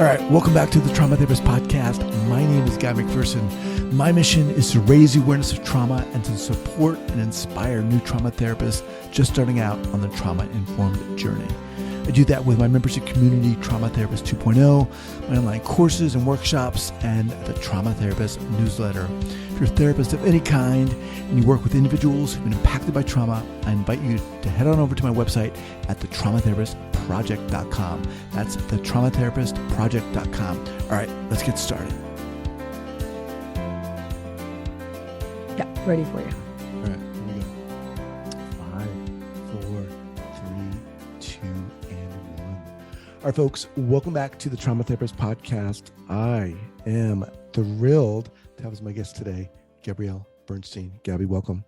All right, welcome back to the Trauma Therapist Podcast. My name is Gabby McPherson. My mission is to raise the awareness of trauma and to support and inspire new trauma therapists just starting out on the trauma-informed journey. I do that with my membership community, Trauma Therapist 2.0, my online courses and workshops, and the Trauma Therapist newsletter. If you're a therapist of any kind and you work with individuals who've been impacted by trauma, I invite you to head on over to my website at thetraumatherapistproject.com. That's thetraumatherapistproject.com. All right, let's get started. Yeah, ready for you. All right, here we go. 5, 4, 3, 2, and 1. All right, folks, welcome back to the Trauma Therapist Podcast. I am thrilled to have as my guest today, Gabrielle Bernstein. Gabby, welcome.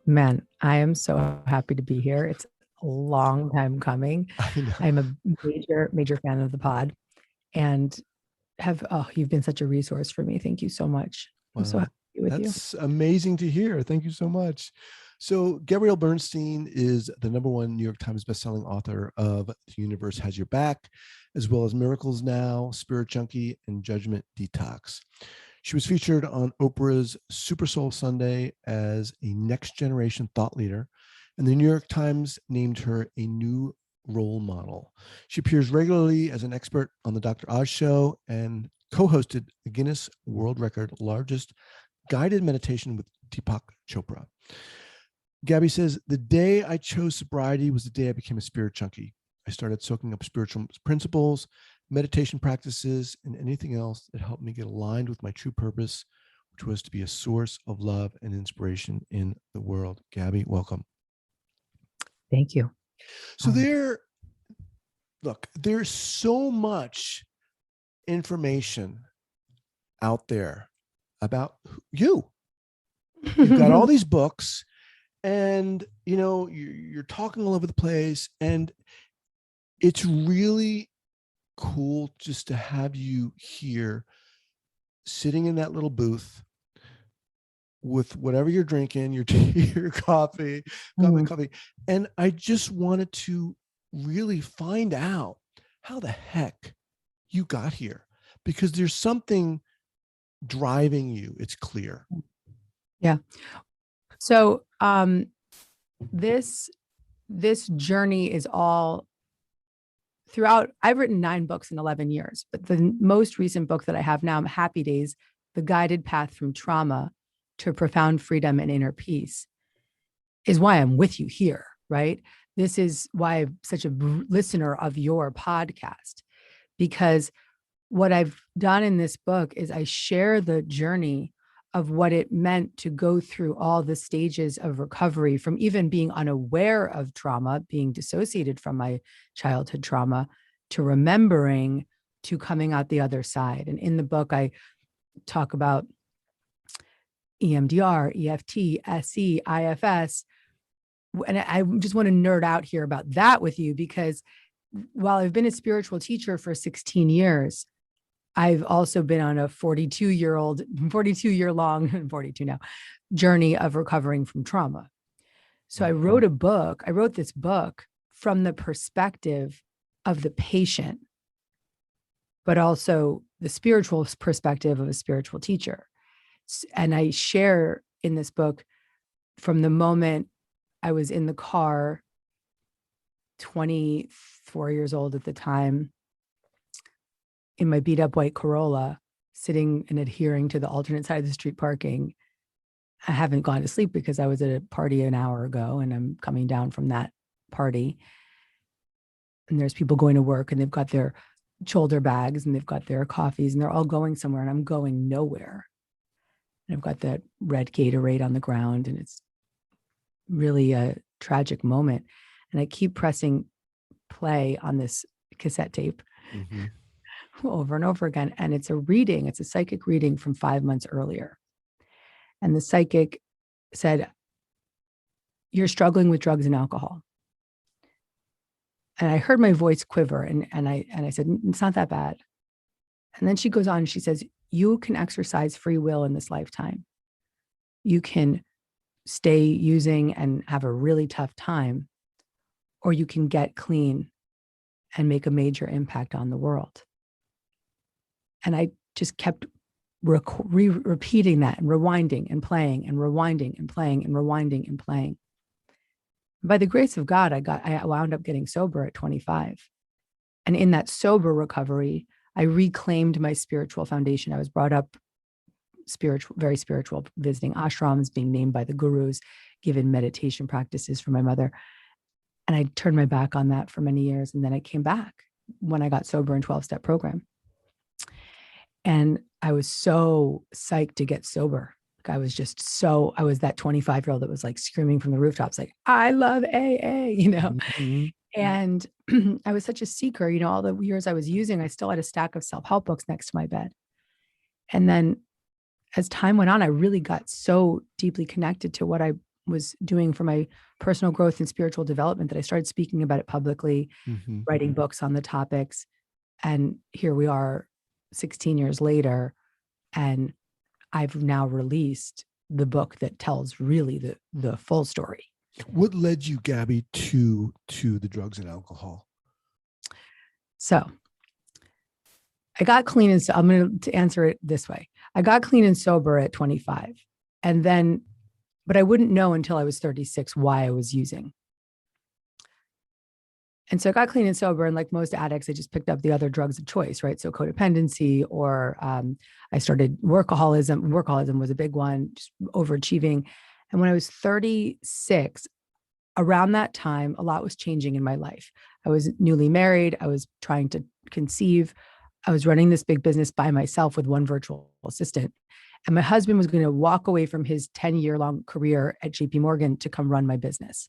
Man, I am so happy to be here. It's a long time coming. I'm a major fan of the pod and you've been such a resource for me. Thank you so much. I'm so happy to be with you. That's amazing to hear. Thank you so much. So Gabrielle Bernstein is the #1 New York Times bestselling author of The Universe Has Your Back, as well as Miracles Now, Spirit Junkie, and Judgment Detox. She was featured on Oprah's SuperSoul Sunday as a next generation thought leader, and the New York Times named her a new role model. She appears regularly as an expert on the Dr. Oz show and co-hosted the Guinness World Record largest guided meditation with Deepak Chopra. Gabby says, the day I chose sobriety was the day I became a spirit junkie. I started soaking up spiritual principles, meditation practices, and anything else that helped me get aligned with my true purpose, which was to be a source of love and inspiration in the world. Gabby, welcome. Thank you. So there's so much information out there about you. You've got all these books and, you're talking all over the place, and it's really cool just to have you here sitting in that little booth with whatever you're drinking, your tea, your coffee. And I just wanted to really find out how the heck you got here, because there's something driving you. It's clear. Yeah. So this journey is all throughout. I've written 9 books in 11 years, but the most recent book that I have now, Happy Days, The Guided Path from Trauma to Profound Freedom and Inner Peace, is why I'm with you here, right? This is why I'm such a listener of your podcast, because what I've done in this book is I share the journey of what it meant to go through all the stages of recovery, from even being unaware of trauma, being dissociated from my childhood trauma, to remembering, to coming out the other side. And in the book, I talk about EMDR, EFT, SE, IFS. And I just want to nerd out here about that with you, because while I've been a spiritual teacher for 16 years, I've also been on a 42-year long, 42 now, journey of recovering from trauma. So I wrote this book from the perspective of the patient, but also the spiritual perspective of a spiritual teacher. And I share in this book from the moment I was in the car, 24 years old at the time, in my beat up white Corolla, sitting and adhering to the alternate side of the street parking. I haven't gone to sleep because I was at a party an hour ago and I'm coming down from that party. And there's people going to work and they've got their shoulder bags and they've got their coffees and they're all going somewhere and I'm going nowhere. And I've got that red Gatorade on the ground and it's really a tragic moment. And I keep pressing play on this cassette tape. Mm-hmm. Over and over again. And it's a psychic reading from 5 months earlier. And the psychic said, you're struggling with drugs and alcohol. And I heard my voice quiver and I said, it's not that bad. And then she goes on and she says, you can exercise free will in this lifetime. You can stay using and have a really tough time, or you can get clean and make a major impact on the world. And I just kept repeating that and rewinding and playing and rewinding and playing and rewinding and playing. By the grace of God, I wound up getting sober at 25. And in that sober recovery, I reclaimed my spiritual foundation. I was brought up spiritual, very spiritual, visiting ashrams, being named by the gurus, given meditation practices from my mother. And I turned my back on that for many years. And then I came back when I got sober in 12-step program. And I was so psyched to get sober. I was that 25-year-old that was like screaming from the rooftops, like, I love AA, Mm-hmm. And I was such a seeker, all the years I was using, I still had a stack of self-help books next to my bed. And then as time went on, I really got so deeply connected to what I was doing for my personal growth and spiritual development that I started speaking about it publicly, writing books on the topics. And here we are 16 years later, and I've now released the book that tells really the full story. What led you, Gabby, to the drugs and alcohol? So I got clean and so I'm going to answer it this way. I got clean and sober at 25, but I wouldn't know until I was 36 why I was using. And so I got clean and sober, and like most addicts, I just picked up the other drugs of choice, right? So codependency, or I started workaholism. Workaholism was a big one, just overachieving. And when I was 36, around that time, a lot was changing in my life. I was newly married. I was trying to conceive. I was running this big business by myself with one virtual assistant. And my husband was going to walk away from his 10-year-long career at JP Morgan to come run my business.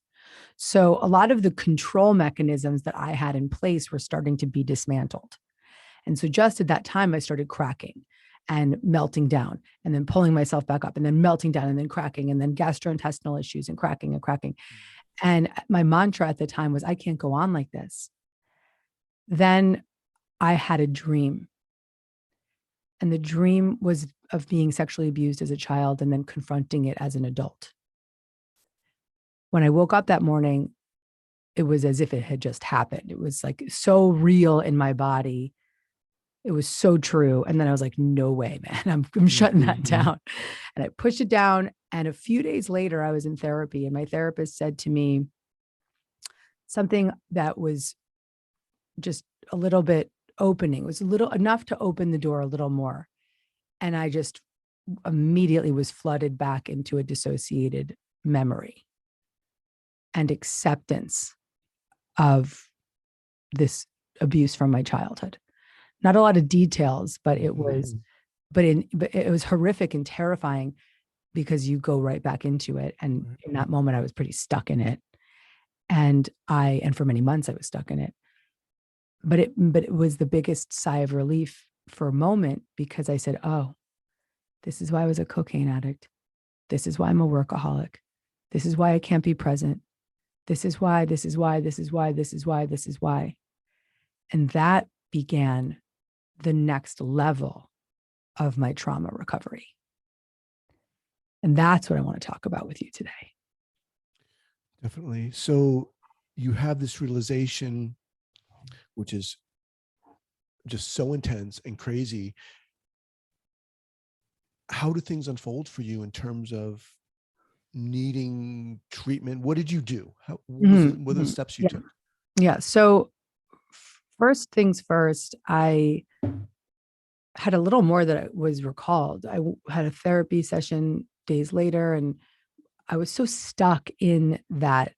So a lot of the control mechanisms that I had in place were starting to be dismantled. And so just at that time, I started cracking and melting down, and then pulling myself back up, and then melting down, and then cracking, and then gastrointestinal issues, and cracking and cracking. And my mantra at the time was, I can't go on like this. Then I had a dream. And the dream was of being sexually abused as a child and then confronting it as an adult. When I woke up that morning, it was as if it had just happened. It was like so real in my body. It was so true. And then I was like, no way, man, I'm shutting that down. And I pushed it down. And a few days later, I was in therapy, and my therapist said to me something that was just a little bit opening. It was a little enough to open the door a little more. And I just immediately was flooded back into a dissociated memory and acceptance of this abuse from my childhood. Not a lot of details, but it was, but it was horrific and terrifying, because you go right back into it. And in that moment, I was pretty stuck in it. And for many months I was stuck in it. But it was the biggest sigh of relief for a moment, because I said, oh, this is why I was a cocaine addict. This is why I'm a workaholic. This is why I can't be present. This is why, this is why, this is why, this is why, this is why. And that began the next level of my trauma recovery. And that's what I want to talk about with you today. Definitely. So you have this realization, which is just so intense and crazy. How do things unfold for you in terms of needing treatment? What did you do? What are the steps you took? Yeah. So first things first, I had a little more that was recalled. I had a therapy session days later, and I was so stuck in that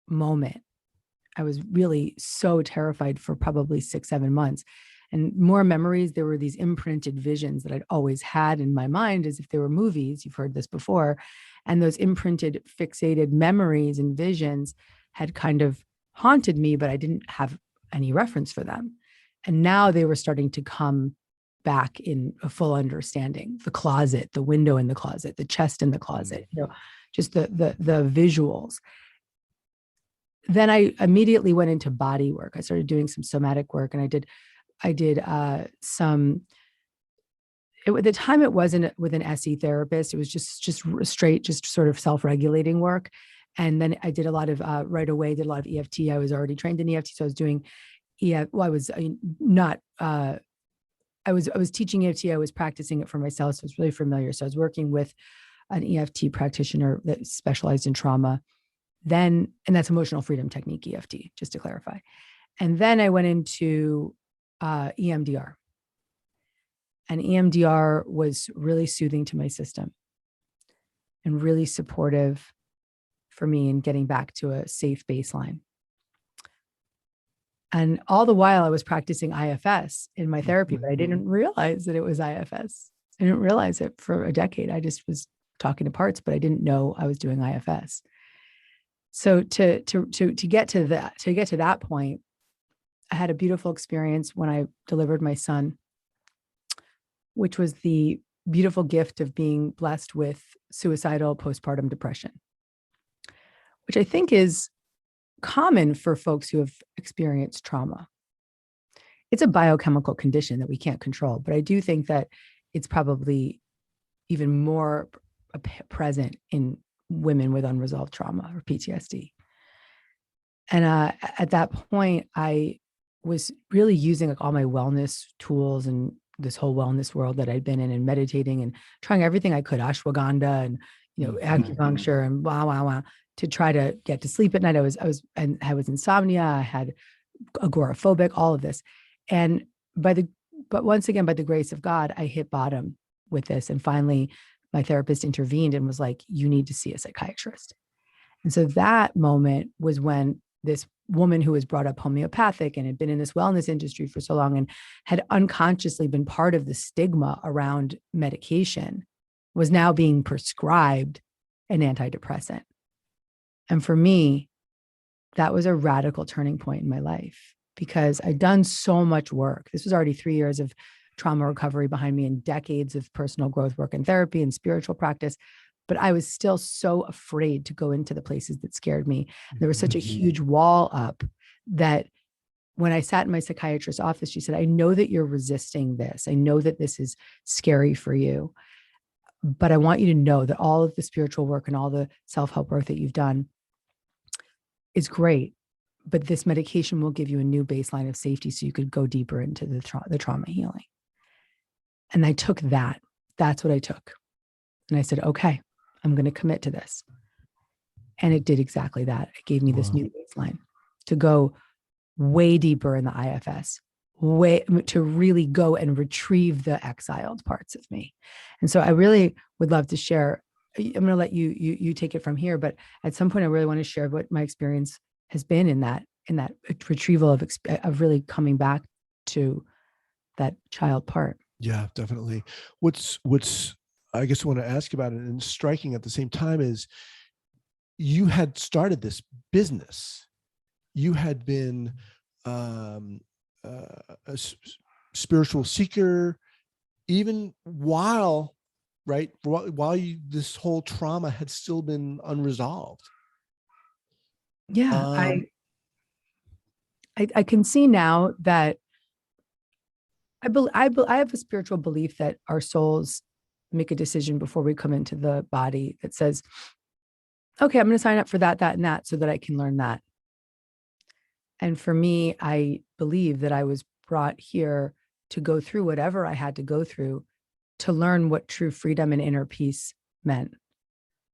moment. I was really so terrified for probably 6-7 months. And more memories, there were these imprinted visions that I'd always had in my mind as if they were movies. You've heard this before. And those imprinted, fixated memories and visions had kind of haunted me, but I didn't have any reference for them. And now they were starting to come back in a full understanding. The closet, the window in the closet, the chest in the closet, just the visuals. Then I immediately went into body work. I started doing some somatic work, and I did some. At the time, it wasn't with an SE therapist. It was just straight, just sort of self-regulating work. And then I did a lot of right away. Did a lot of EFT. I was already trained in EFT, so I was doing I was not I was teaching EFT. I was practicing it for myself. So I was really familiar. So I was working with an EFT practitioner that specialized in trauma. Then, and that's emotional freedom technique, EFT, just to clarify. And then I went into EMDR. And EMDR was really soothing to my system and really supportive for me in getting back to a safe baseline. And all the while I was practicing IFS in my therapy, but I didn't realize that it was IFS. I didn't realize it for a decade. I just was talking to parts, but I didn't know I was doing IFS. So to get to that point, I had a beautiful experience when I delivered my son, which was the beautiful gift of being blessed with suicidal postpartum depression, which I think is common for folks who have experienced trauma. It's a biochemical condition that we can't control, but I do think that it's probably even more present in women with unresolved trauma or PTSD. And at that point, I was really using like all my wellness tools and this whole wellness world that I'd been in and meditating and trying everything I could, ashwagandha and, acupuncture and blah, to try to get to sleep at night. I was insomnia. I had agoraphobic, all of this. And but once again, by the grace of God, I hit bottom with this. And finally, my therapist intervened and was like, you need to see a psychiatrist. And so that moment was when this woman who was brought up homeopathic and had been in this wellness industry for so long and had unconsciously been part of the stigma around medication was now being prescribed an antidepressant. And for me, that was a radical turning point in my life because I'd done so much work. This was already 3 years of trauma recovery behind me and decades of personal growth work and therapy and spiritual practice. But I was still so afraid to go into the places that scared me. There was such a huge wall up that when I sat in my psychiatrist's office, she said, I know that you're resisting this. I know that this is scary for you, but I want you to know that all of the spiritual work and all the self-help work that you've done is great, but this medication will give you a new baseline of safety so you could go deeper into the trauma healing. And I took that. That's what I took. And I said, okay, I'm going to commit to this. And it did exactly that. It gave me this new baseline to go way deeper in the IFS, to really go and retrieve the exiled parts of me. And so I really would love to share. I'm going to let you take it from here, but at some point I really want to share what my experience has been in that retrieval of really coming back to that child part. Yeah, definitely. What's I guess I want to ask about it and striking at the same time is you had started this business. You had been a spiritual seeker, even while this whole trauma had still been unresolved. Yeah, I can see now that I have a spiritual belief that our souls make a decision before we come into the body that says, okay, I'm going to sign up for that, and that, so that I can learn that. And for me, I believe that I was brought here to go through whatever I had to go through to learn what true freedom and inner peace meant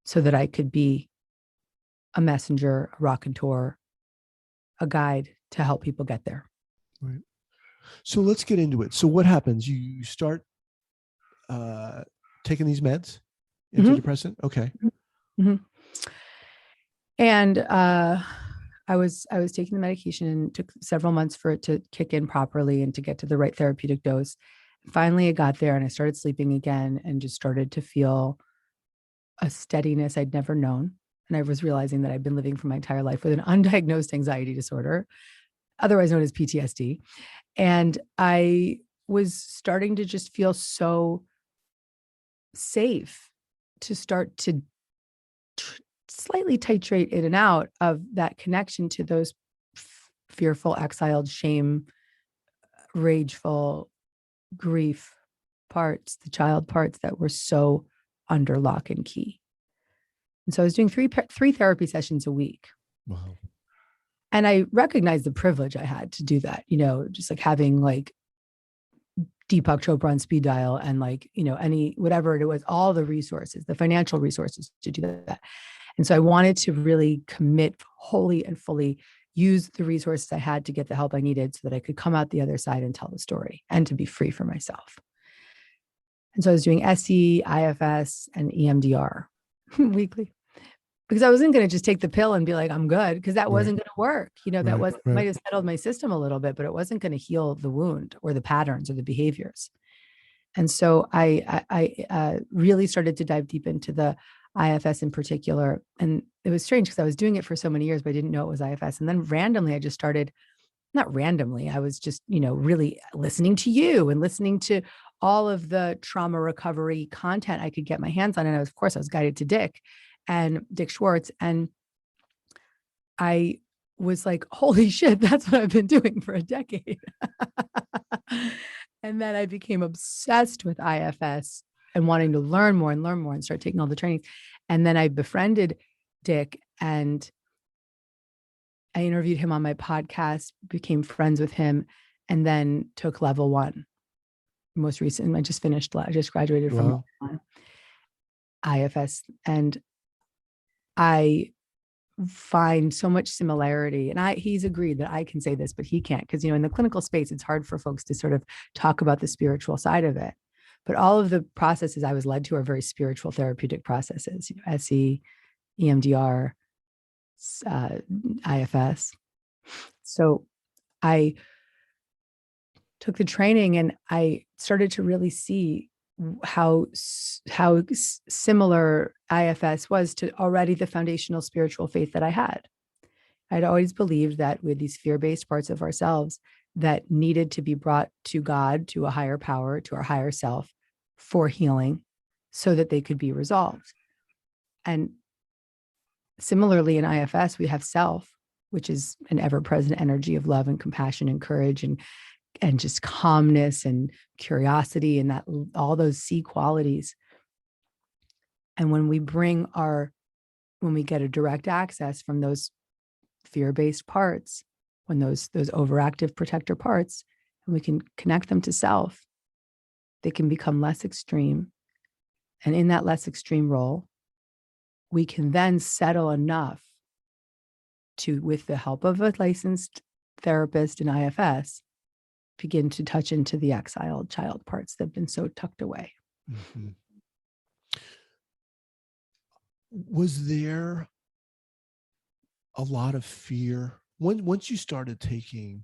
so that I could be a messenger, a raconteur, a guide to help people get there. Right. So let's get into it. So what happens? You start taking these meds, antidepressant? Okay. Mm-hmm. And I was taking the medication and it took several months for it to kick in properly and to get to the right therapeutic dose. Finally, it got there and I started sleeping again and just started to feel a steadiness I'd never known. And I was realizing that I'd been living for my entire life with an undiagnosed anxiety disorder, otherwise known as PTSD. And I was starting to just feel so safe to start to slightly titrate in and out of that connection to those fearful, exiled, shame, rageful, grief parts, the child parts that were so under lock and key. And so I was doing three therapy sessions a week. Wow. And I recognized the privilege I had to do that, just like having like Deepak Chopra on speed dial and like, any, whatever it was, all the resources, the financial resources to do that. And so I wanted to really commit wholly and fully, use the resources I had to get the help I needed so that I could come out the other side and tell the story and to be free for myself. And so I was doing SE, IFS, and EMDR weekly, because I wasn't going to just take the pill and be like, I'm good, because that wasn't going to work. That might have settled my system a little bit, but it wasn't going to heal the wound or the patterns or the behaviors. And so I really started to dive deep into the IFS in particular. And it was strange because I was doing it for so many years, but I didn't know it was IFS. And then randomly, I just started, not randomly, I was just, really listening to you and listening to all of the trauma recovery content I could get my hands on. And of course, I was guided to Dick Schwartz. And I was like, holy shit, that's what I've been doing for a decade. And then I became obsessed with IFS and wanting to learn more and start taking all the trainings. And then I befriended Dick and I interviewed him on my podcast, became friends with him, and then took level 1. Most recent, I just graduated from level 1 IFS. And I find so much similarity. And he's agreed that I can say this, but he can't, because, in the clinical space, it's hard for folks to sort of talk about the spiritual side of it. But all of the processes I was led to are very spiritual therapeutic processes, SE, EMDR, IFS. So I took the training and I started to really see how similar IFS was to already the foundational spiritual faith that I had. I'd always believed that with these fear-based parts of ourselves that needed to be brought to God, to a higher power, to our higher self for healing so that they could be resolved. And similarly in IFS, we have self, which is an ever-present energy of love and compassion and courage and just calmness and curiosity and that all those C qualities. And when we get a direct access from those fear-based parts, when those overactive protector parts, and we can connect them to self, they can become less extreme. And in that less extreme role, we can then settle enough to, with the help of a licensed therapist in IFS, begin to touch into the exiled child parts that have been so tucked away. Mm-hmm. Was there a lot of fear once you started taking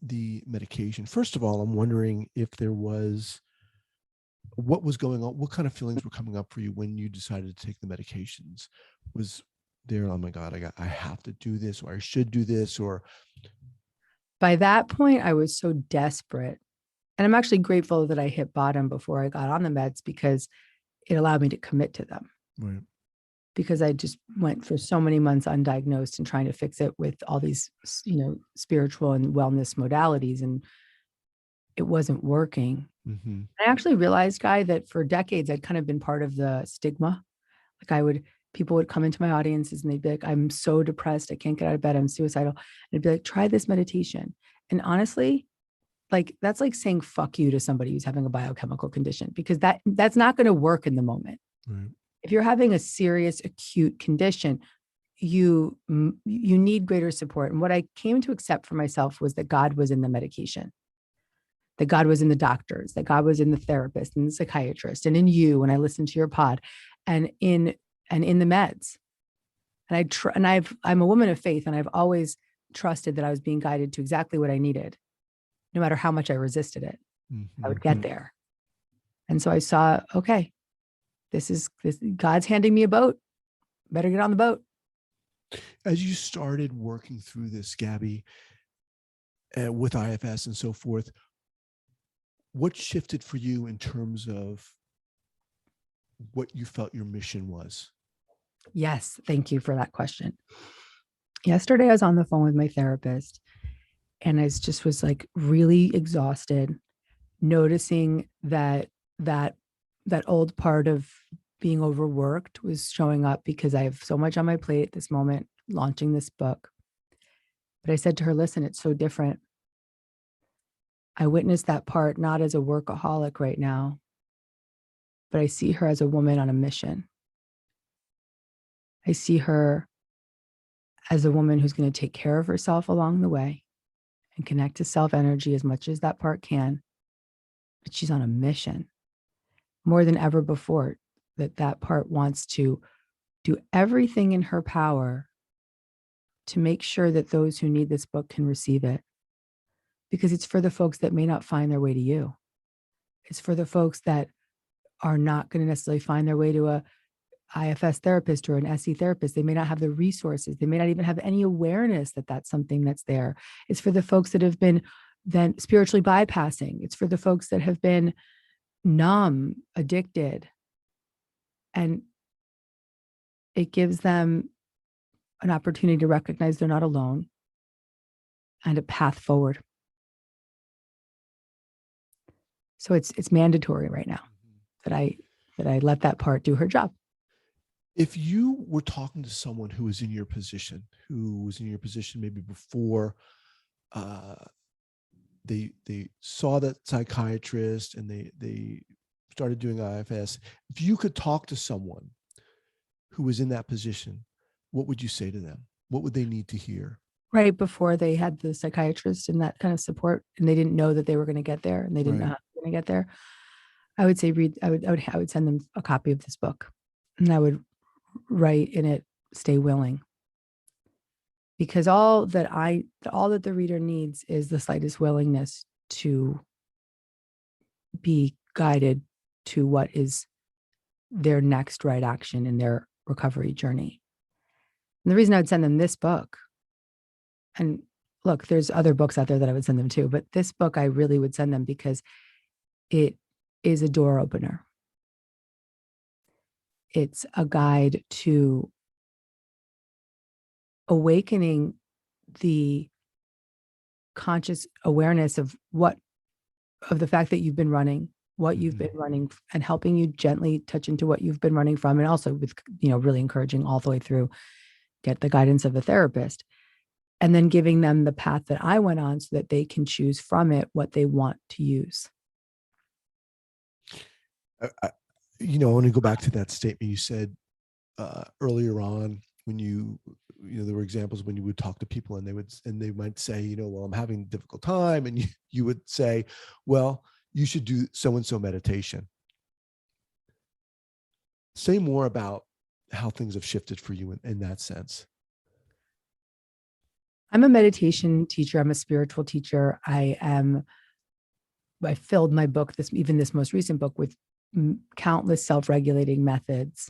the medication? First of all, I'm wondering if there was, what was going on? What kind of feelings were coming up for you when you decided to take the medications? Was there, oh my God, I have to do this, or I should do this, or? By that point, I was so desperate. And I'm actually grateful that I hit bottom before I got on the meds, because it allowed me to commit to them. Right. Because I just went for so many months undiagnosed and trying to fix it with all these, spiritual and wellness modalities, and it wasn't working. Mm-hmm. I actually realized, Guy, that for decades I'd kind of been part of the stigma. Like people would come into my audiences and they'd be like, I'm so depressed, I can't get out of bed, I'm suicidal. And I'd be like, try this meditation. And honestly, like that's like saying fuck you to somebody who's having a biochemical condition, because that's not going to work in the moment. Right. If you're having a serious acute condition, you need greater support. And what I came to accept for myself was that God was in the medication, that God was in the doctors, that God was in the therapist and the psychiatrist, and in you when I listened to your pod, and in the meds. And I'm a woman of faith, and I've always trusted that I was being guided to exactly what I needed, no matter how much I resisted it. Mm-hmm. I would get there. And so I saw, okay, this God's handing me a boat. Better get on the boat. As you started working through this, Gabby, with IFS and so forth, what shifted for you in terms of what you felt your mission was? Yes, thank you for that question. Yesterday, I was on the phone with my therapist, and I just was like really exhausted, noticing that old part of being overworked was showing up, because I have so much on my plate at this moment, launching this book. But I said to her, listen, it's so different. I witness that part not as a workaholic right now, but I see her as a woman on a mission. I see her as a woman who's going to take care of herself along the way and connect to self energy as much as that part can. But she's on a mission more than ever before, that part wants to do everything in her power to make sure that those who need this book can receive it, because it's for the folks that may not find their way to you. It's for the folks that are not going to necessarily find their way to a IFS therapist or an SE therapist. They may not have the resources. They may not even have any awareness that that's something that's there. It's for the folks that have been then spiritually bypassing. It's for the folks that have been numb, addicted. And it gives them an opportunity to recognize they're not alone and a path forward. So it's mandatory right now that I let that part do her job. If you were talking to someone who was in your position, maybe before they saw that psychiatrist and they started doing IFS, if you could talk to someone who was in that position, what would you say to them? What would they need to hear? Right before they had the psychiatrist and that kind of support, and they didn't know that they were going to get there, and they didn't know how they were going to get there, I would say I would send them a copy of this book, and I would write in it, stay willing. Because all that the reader needs is the slightest willingness to be guided to what is their next right action in their recovery journey. And the reason I would send them this book, and look, there's other books out there that I would send them to, but this book I really would send them because it is a door opener. It's a guide to awakening the conscious awareness of the fact that you've been running, what you've been running, and helping you gently touch into what you've been running from. And also with, really encouraging all the way through, get the guidance of a therapist, and then giving them the path that I went on so that they can choose from it what they want to use. I want to go back to that statement you said earlier on when there were examples when you would talk to people and they might say, well, I'm having a difficult time. And you would say, well, you should do so-and-so meditation. Say more about how things have shifted for you in that sense. I'm a meditation teacher. I'm a spiritual teacher. I filled my book, this most recent book, with countless self-regulating methods.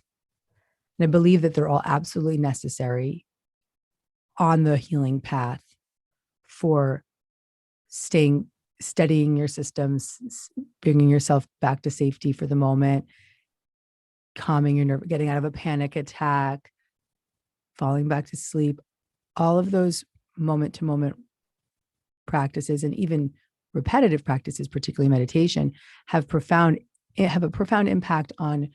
And I believe that they're all absolutely necessary on the healing path for studying your systems, bringing yourself back to safety for the moment, calming your nerve, getting out of a panic attack, falling back to sleep. All of those moment-to-moment practices, and even repetitive practices, particularly meditation, have a profound impact on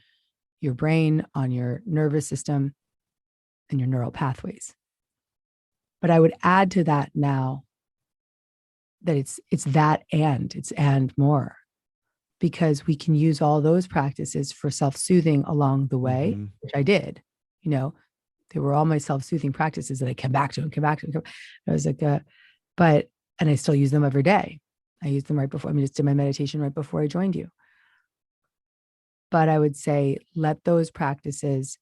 your brain, on your nervous system, and your neural pathways. But I would add to that now that it's and more, because we can use all those practices for self-soothing along the way, which I did. They were all my self-soothing practices that I came back to. I was like, and I still use them every day. I used them right before. I just did my meditation right before I joined you. But I would say, let those practices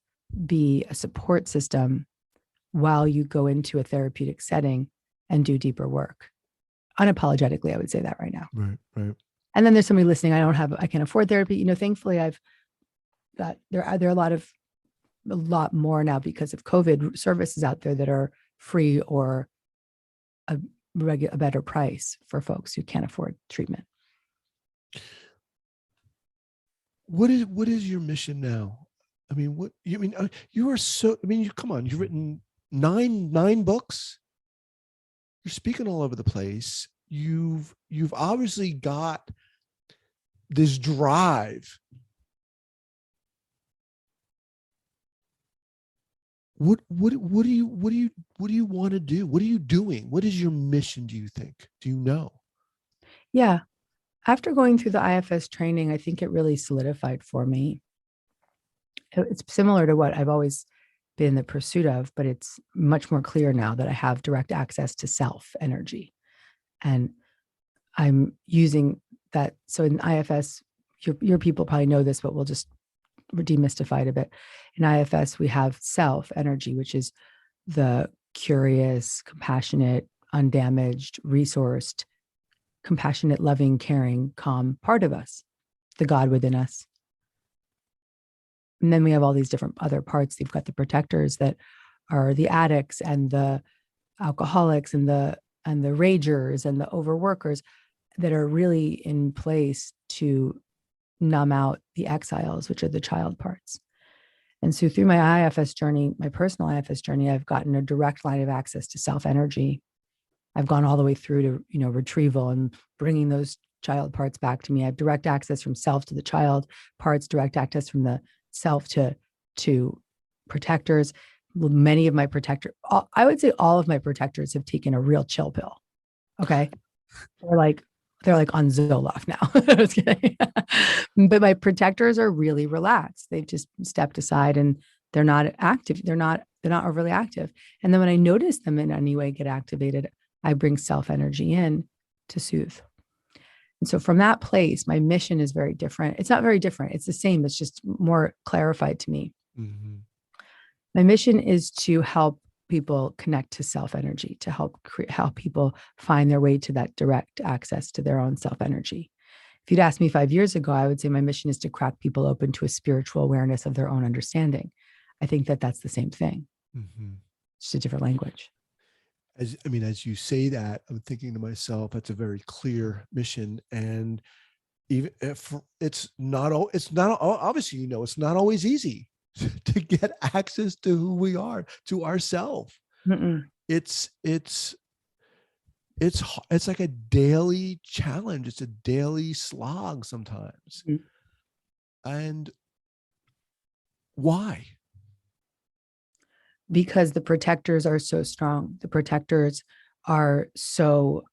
be a support system while you go into a therapeutic setting and do deeper work. Unapologetically, I would say that right now. Right. And then there's somebody listening, I can't afford therapy. Thankfully I've got, there are a lot more now because of COVID services out there that are free or a better price for folks who can't afford treatment. What is your mission now? You are so, come on, you've written nine books. You're speaking all over the place. You've obviously got this drive. What do you want to do? What are you doing? What is your mission, do you think? Do you know? Yeah. After going through the IFS training, I think it really solidified for me. It's similar to what I've always been in the pursuit of, but it's much more clear now that I have direct access to self energy. And I'm using that. So in IFS, your people probably know this, but we'll just demystify it a bit. In IFS, we have self energy, which is the curious, compassionate, undamaged, resourced, compassionate, loving, caring, calm part of us, the God within us. And then we have all these different other parts. You've got the protectors that are the addicts and the alcoholics and the ragers and the overworkers that are really in place to numb out the exiles, which are the child parts. And so through my IFS journey, my personal IFS journey, I've gotten a direct line of access to self energy. I've gone all the way through to, retrieval and bringing those child parts back to me. I have direct access from self to the child parts, direct access from the self to protectors. Many of my I would say all of my protectors have taken a real chill pill. Okay. They're like on Zoloft now. I was kidding. But my protectors are really relaxed. They've just stepped aside and they're not active. They're not overly active. And then when I notice them in any way get activated, I bring self energy in to soothe. And so from that place, my mission is very different. It's not very different. It's the same. It's just more clarified to me. Mm-hmm. My mission is to help people connect to self energy, to help people find their way to that direct access to their own self energy. If you'd asked me 5 years ago, I would say my mission is to crack people open to a spiritual awareness of their own understanding. I think that that's the same thing. Mm-hmm. It's a different language. As you say that, I'm thinking to myself, that's a very clear mission. And even if it's not obviously, it's not always easy to get access to who we are, to ourselves. It's like a daily challenge. It's a daily slog sometimes. Mm-hmm. And why? Because the protectors are so strong. The protectors are so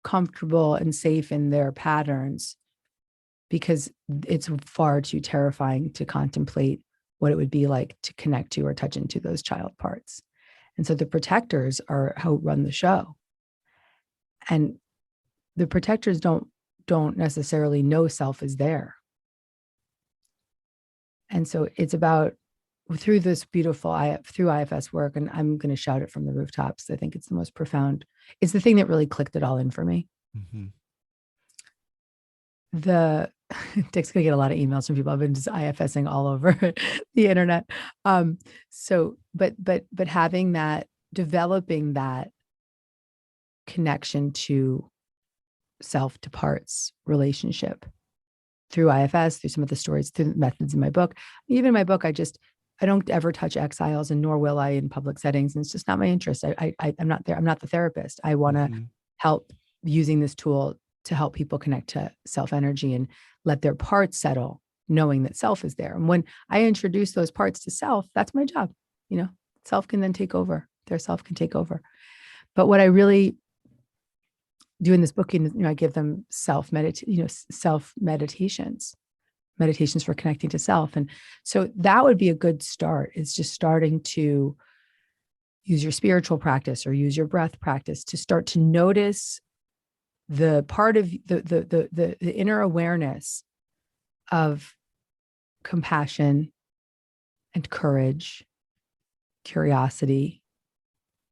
comfortable and safe in their patterns, because it's far too terrifying to contemplate what it would be like to connect to or touch into those child parts. And so the protectors are how run the show. And the protectors don't necessarily know self is there. And so it's about, through this beautiful through IFS work, and I'm going to shout it from the rooftops, I think it's the most profound. It's the thing that really clicked it all in for me. Mm-hmm. Dick's going to get a lot of emails from people. I've been just IFSing all over the internet. But having that, developing that connection to self to parts relationship through IFS, through some of the stories, through the methods in my book. Even in my book, I don't ever touch exiles, and nor will I in public settings. And it's just not my interest. I'm not there. I'm not the therapist. I want to help using this tool to help people connect to self energy and let their parts settle, knowing that self is there. And when I introduce those parts to self, that's my job. Self can then take over. Their self can take over. But what I really do in this book, I give them self meditations for connecting to self. And so that would be a good start. It's just starting to use your spiritual practice or use your breath practice to start to notice the part of the inner awareness of compassion and courage, curiosity,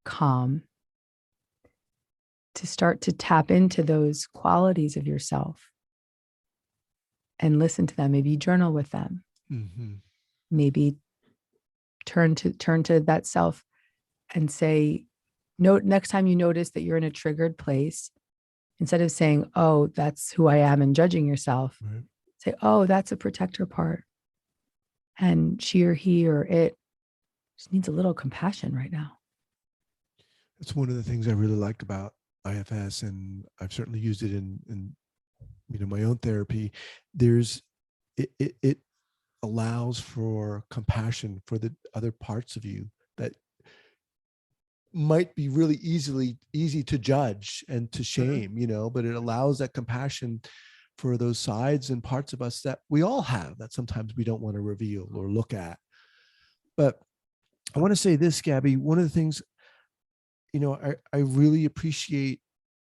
calm, to start to tap into those qualities of yourself and listen to them. Maybe journal with them. Mm-hmm. Maybe turn to that self and say, next time you notice that you're in a triggered place, instead of saying, oh, that's who I am, and judging yourself, right, say, oh, that's a protector part. And she or he or it just needs a little compassion right now. That's one of the things I really liked about IFS, and I've certainly used it in my own therapy. It allows for compassion for the other parts of you that might be really easy to judge and to shame, but it allows that compassion for those sides and parts of us that we all have that sometimes we don't want to reveal or look at. But I want to say this, Gabby, one of the things, I really appreciate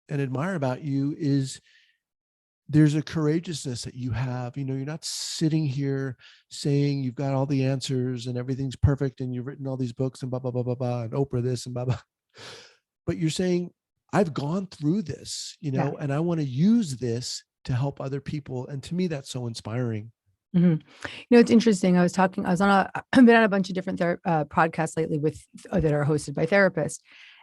and admire about you is there's a courageousness that you have. You're not sitting here saying you've got all the answers and everything's perfect and you've written all these books and blah, blah, blah, blah, blah, and Oprah this and blah, blah. But you're saying, I've gone through this, and I want to use this to help other people. And to me, that's so inspiring. Mm-hmm. It's interesting. I've been on a bunch of different podcasts lately that are hosted by therapists,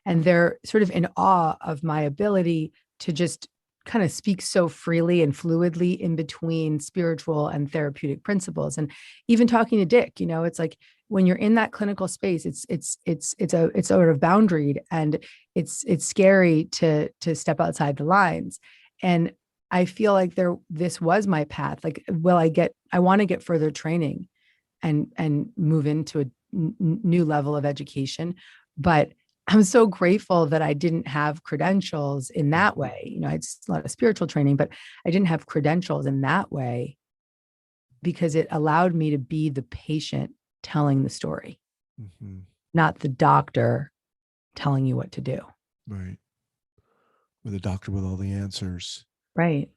and they're sort of in awe of my ability to just kind of speak so freely and fluidly in between spiritual and therapeutic principles. And even talking to Dick, it's like when you're in that clinical space, it's sort of boundaried, and it's scary to step outside the lines. And I feel like this was my path. Like, I want to get further training and move into a new level of education, but I'm so grateful that I didn't have credentials in that way. It's a lot of spiritual training, but I didn't have credentials in that way because it allowed me to be the patient telling the story, not the doctor telling you what to do. Right. With a doctor with all the answers. Right.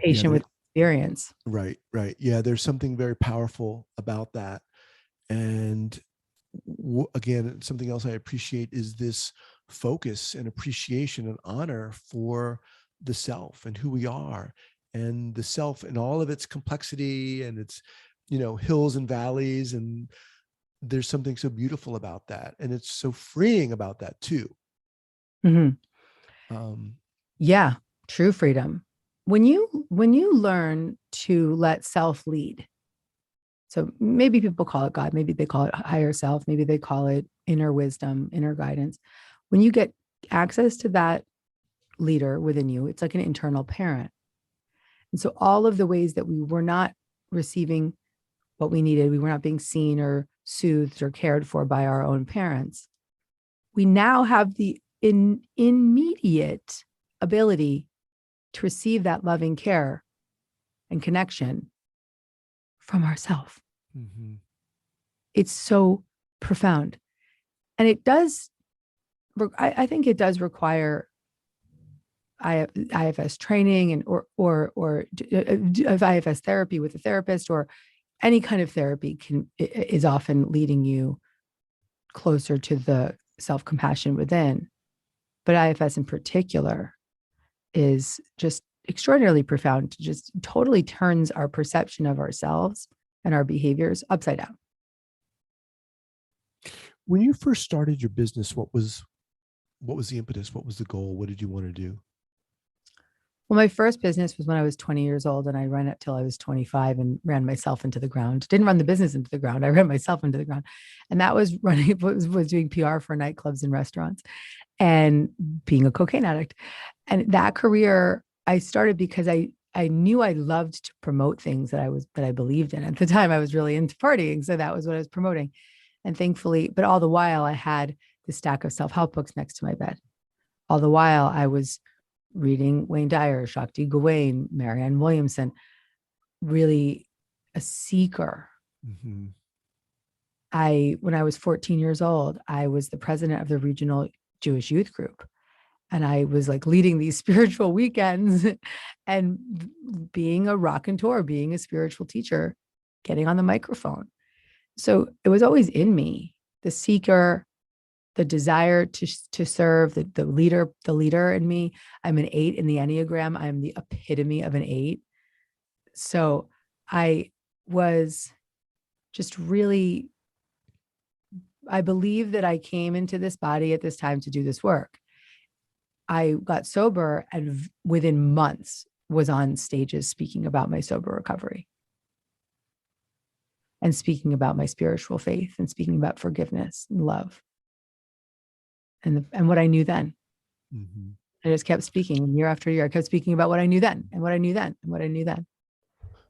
Patient with experience. Right. Yeah. There's something very powerful about that. And again, something else I appreciate is this focus and appreciation and honor for the self and who we are, and the self and all of its complexity and its, hills and valleys. And there's something so beautiful about that. And it's so freeing about that too. Yeah. True freedom. When you learn to let self lead, so maybe people call it God, maybe they call it higher self, maybe they call it inner wisdom, inner guidance. When you get access to that leader within you, it's like an internal parent. And so all of the ways that we were not receiving what we needed, we were not being seen or soothed or cared for by our own parents, we now have the immediate ability to receive that loving care and connection from ourselves. It's so profound. And it does, I think it does require IFS training and or IFS therapy with a therapist, or any kind of therapy is often leading you closer to the self-compassion within. But IFS in particular is just extraordinarily profound. Just totally turns our perception of ourselves and our behaviors upside down. When you first started your business, what was the impetus? What was the goal? What did you want to do? Well, my first business was when I was 20 years old, and I ran it till I was 25 and ran myself into the ground. Didn't run the business into the ground. I ran myself into the ground. And that was was doing PR for nightclubs and restaurants and being a cocaine addict. And that career I started because I knew I loved to promote things that I believed in. At the time, I was really into partying. So that was what I was promoting. And thankfully, but all the while I had the stack of self-help books next to my bed. All the while I was reading Wayne Dyer, Shakti Gawain, Marianne Williamson, really a seeker. When I was 14 years old, I was the president of the regional Jewish youth group. And I was like leading these spiritual weekends and being a raconteur, being a spiritual teacher, getting on the microphone. So it was always in me, the seeker, the desire to serve, the leader in me. I'm an 8 in the Enneagram. I'm the epitome of an 8. So I was just really, I believe that I came into this body at this time to do this work. I got sober and within months was on stages speaking about my sober recovery and speaking about my spiritual faith and speaking about forgiveness and love. And what I knew then. I just kept speaking year after year. I kept speaking about what I knew then and what I knew then and what I knew then.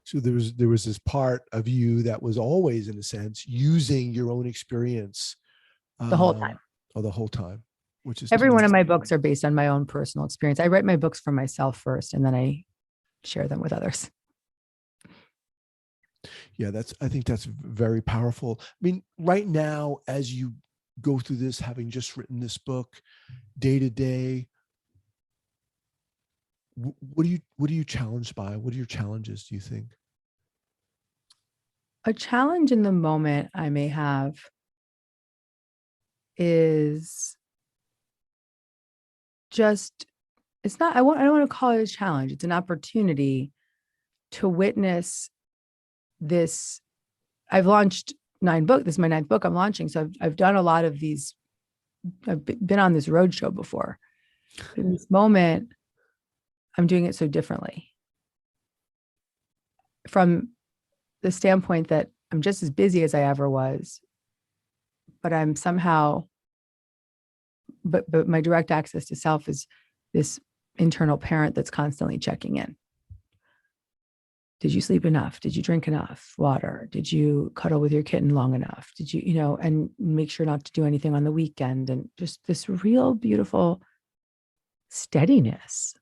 So there was this part of you that was always, in a sense, using your own experience the whole time. Oh, the whole time. which is Every one of terrific. my books are based on my own personal experience. I write my books for myself first, and then I share them with others. Yeah, I think that's very powerful. I mean, right now, as you go through this, having just written this book, day to day, what are you challenged by? What are your challenges, do you think? A challenge in the moment I may have is just, it's not, I don't want to call it a challenge. It's an opportunity to witness this. I've launched 9 books. This is my 9th book I'm launching. So I've done a lot of these. I've been on this roadshow before. But in this moment, I'm doing it so differently. From the standpoint that I'm just as busy as I ever was, but I'm somehow, but my direct access to self is this internal parent that's constantly checking in. Did you sleep enough? Did you drink enough water? Did you cuddle with your kitten long enough? Did you, and make sure not to do anything on the weekend, and just this real beautiful steadiness.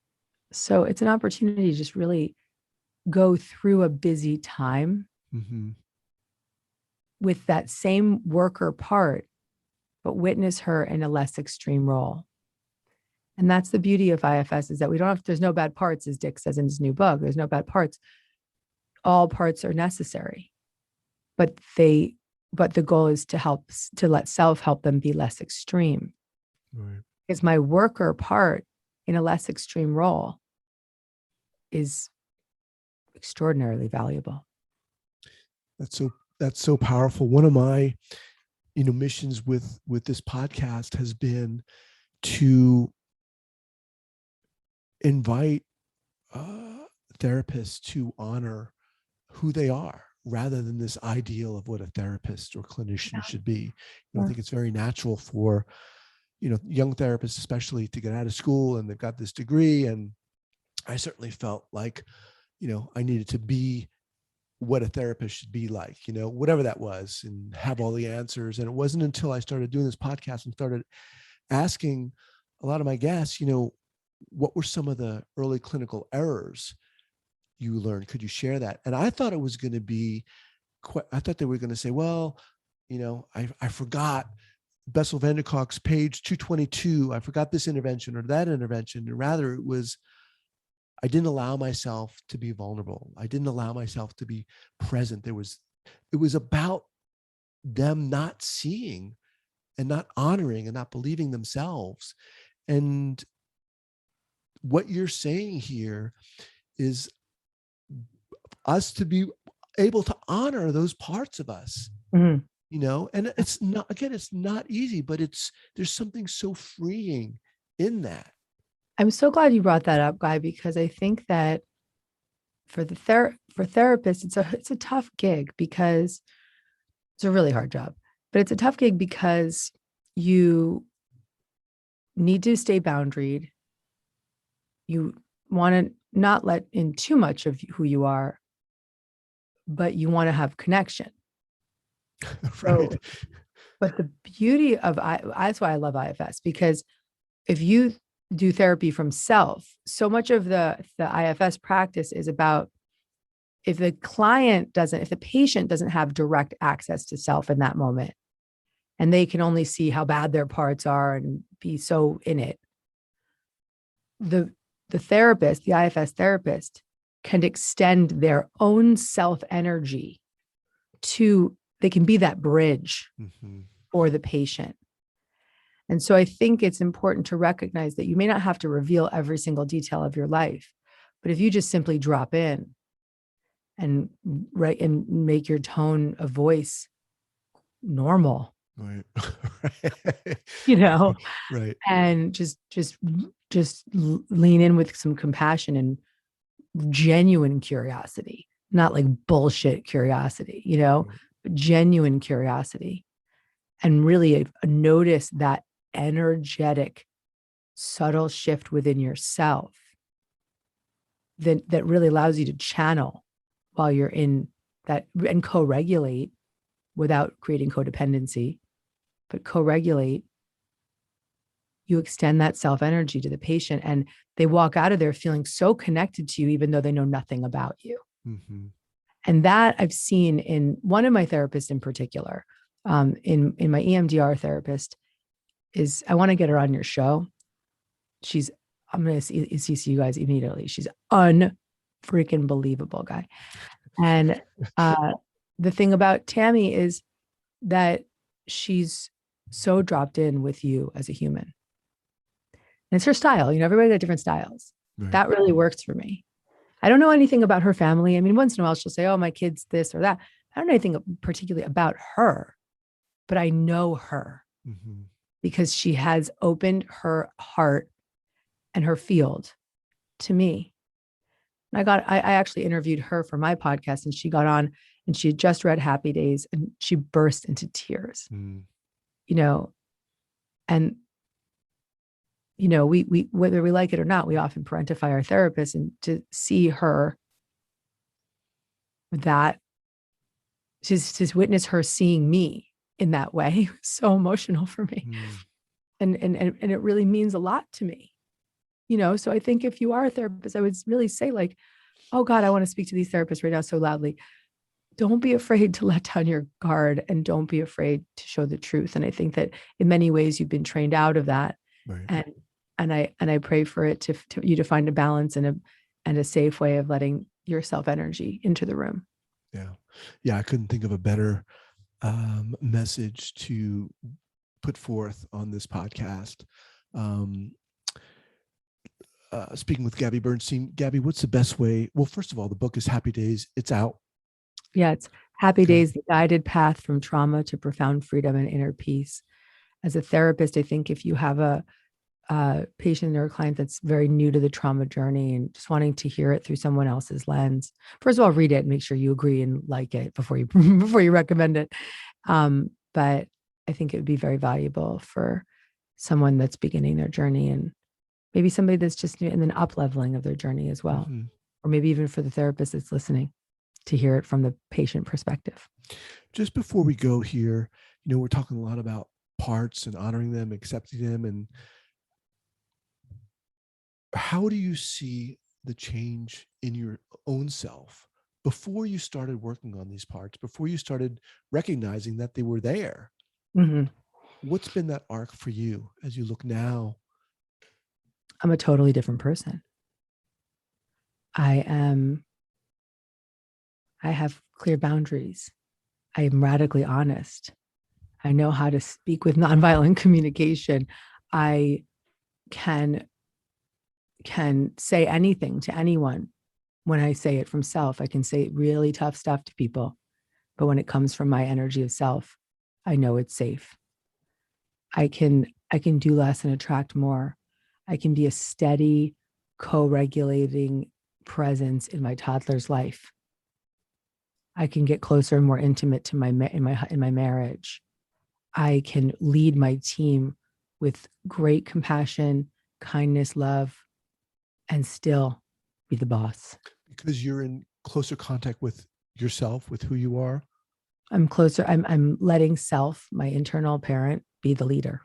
So it's an opportunity to just really go through a busy time with that same worker part, but witness her in a less extreme role. And that's the beauty of IFS, is that there's no bad parts, as Dick says in his new book. There's no bad parts. All parts are necessary, but the goal is to let self help them be less extreme. Right. Because my worker part in a less extreme role is extraordinarily valuable. That's so powerful. One of my, missions with this podcast has been to invite therapists to honor who they are, rather than this ideal of what a therapist or clinician should be. I think it's very natural for, young therapists, especially, to get out of school and they've got this degree. And I certainly felt like, I needed to be what a therapist should be like, whatever that was, and have all the answers. And it wasn't until I started doing this podcast and started asking a lot of my guests, what were some of the early clinical errors you learned? Could you share that? And I thought it was going to be, I thought they were going to say, well, I forgot Bessel van der Kolk's page 222. I forgot this intervention or that intervention. And rather it was, I didn't allow myself to be vulnerable. I didn't allow myself to be present. It was about them not seeing and not honoring and not believing themselves. And what you're saying here is us to be able to honor those parts of us, and it's not easy, but there's something so freeing in that. I'm so glad you brought that up, Guy, because I think that for therapists, it's a tough gig, because it's a really hard job, but it's a tough gig because you need to stay boundaried. You want to not let in too much of who you are, but you want to have connection. Right. So, but the beauty of that's why I love IFS, because if you do therapy from self, so much of the IFS practice is about, if the patient doesn't have direct access to self in that moment, and they can only see how bad their parts are and be so in it, the therapist, the IFS therapist, can extend their own self energy they can be that bridge for the patient. And so I think it's important to recognize that you may not have to reveal every single detail of your life, but if you just simply drop in and make your tone of voice normal, right. Right. And just lean in with some compassion and genuine curiosity, not like bullshit curiosity, but genuine curiosity, and really notice that energetic, subtle shift within yourself that really allows you to channel while you're in that, and co-regulate without creating codependency, but co-regulate you extend that self energy to the patient, and they walk out of there feeling so connected to you, even though they know nothing about you. Mm-hmm. And that I've seen in one of my therapists in particular, in my EMDR therapist is, I want to get her on your show. I'm going to CC you guys immediately. She's unfreaking believable, guy. And the thing about Tammy is that she's so dropped in with you as a human. And it's her style. Everybody got different styles. Right. That really works for me. I don't know anything about her family. I mean, once in a while she'll say, oh, my kid's this or that. I don't know anything particularly about her, but I know her because she has opened her heart and her field to me. And I actually interviewed her for my podcast, and she got on and she had just read Happy Days and she burst into tears, and, we, whether we like it or not, we often parentify our therapists, and to see her that, just witness her seeing me in that way, was so emotional for me. And it really means a lot to me. So I think if you are a therapist, I would really say, like, oh God, I want to speak to these therapists right now so loudly. Don't be afraid to let down your guard, and don't be afraid to show the truth. And I think that in many ways you've been trained out of that. Right. And I pray for it to you to find a balance and a safe way of letting your self energy into the room. Yeah. I couldn't think of a better message to put forth on this podcast. Speaking with Gabby Bernstein. Gabby, what's the best way? Well, first of all, the book is Happy Days. It's out. Yeah, it's Happy Days, the guided path from trauma to profound freedom and inner peace. As a therapist, I think if you have a patient or a client that's very new to the trauma journey and just wanting to hear it through someone else's lens, first of all, read it and make sure you agree and like it before you recommend it. But I think it would be very valuable for someone that's beginning their journey, and maybe somebody that's just new, and then up-leveling of their journey as well. Or maybe even for the therapist that's listening, to hear it from the patient perspective. Just before we go here, we're talking a lot about parts and honoring them, accepting them. And how do you see the change in your own self before you started working on these parts, before you started recognizing that they were there? What's been that arc for you as you look now? I'm a totally different person. I have clear boundaries. I am radically honest. I know how to speak with nonviolent communication. I can say anything to anyone. When I say it from self, I can say really tough stuff to people. But when it comes from my energy of self, I know it's safe. I can do less and attract more. I can be a steady, co-regulating presence in my toddler's life. I can get closer and more intimate to my marriage. I can lead my team with great compassion, kindness, love, and still be the boss. Because you're in closer contact with yourself, with who you are. I'm closer. I'm letting self, my internal parent, be the leader.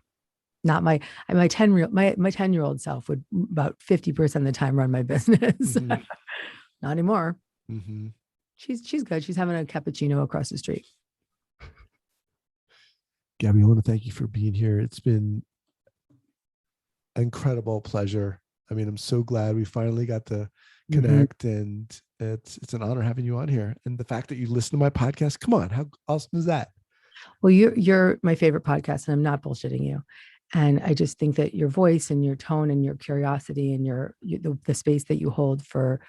Not my 10-year-old self would about 50% of the time run my business. Not anymore. She's good. She's having a cappuccino across the street. Gabby, I want to thank you for being here. It's been an incredible pleasure. I mean, I'm so glad we finally got to connect, and it's an honor having you on here. And the fact that you listen to my podcast, come on, how awesome is that? Well, you're my favorite podcast, and I'm not bullshitting you. And I just think that your voice and your tone and your curiosity and the space that you hold for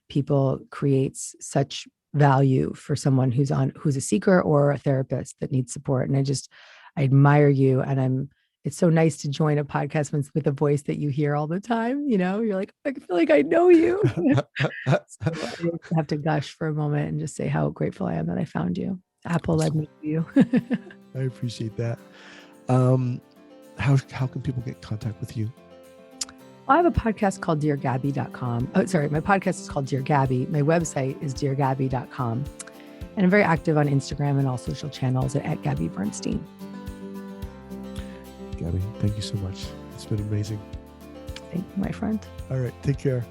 people creates such value for someone who's a seeker or a therapist that needs support. And I admire you. And it's so nice to join a podcast with a voice that you hear all the time. You're like, I feel like I know you. So I have to gush for a moment and just say how grateful I am that I found you. Apple led me to you. I appreciate that. How can people get in contact with you? I have a podcast called DearGabby.com. Oh, sorry. My podcast is called Dear Gabby. My website is DearGabby.com. And I'm very active on Instagram and all social channels at Gabby Bernstein. Gabby, thank you so much. It's been amazing. Thank you, my friend. All right. Take care.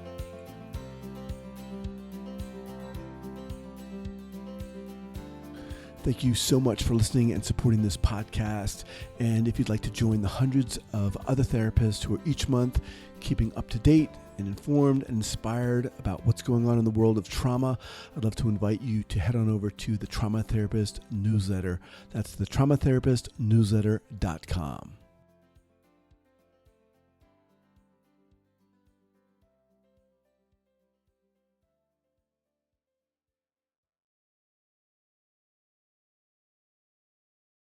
Thank you so much for listening and supporting this podcast. And if you'd like to join the hundreds of other therapists who are each month keeping up to date and informed and inspired about what's going on in the world of trauma, I'd love to invite you to head on over to the Trauma Therapist newsletter. That's the traumatherapistnewsletter.com.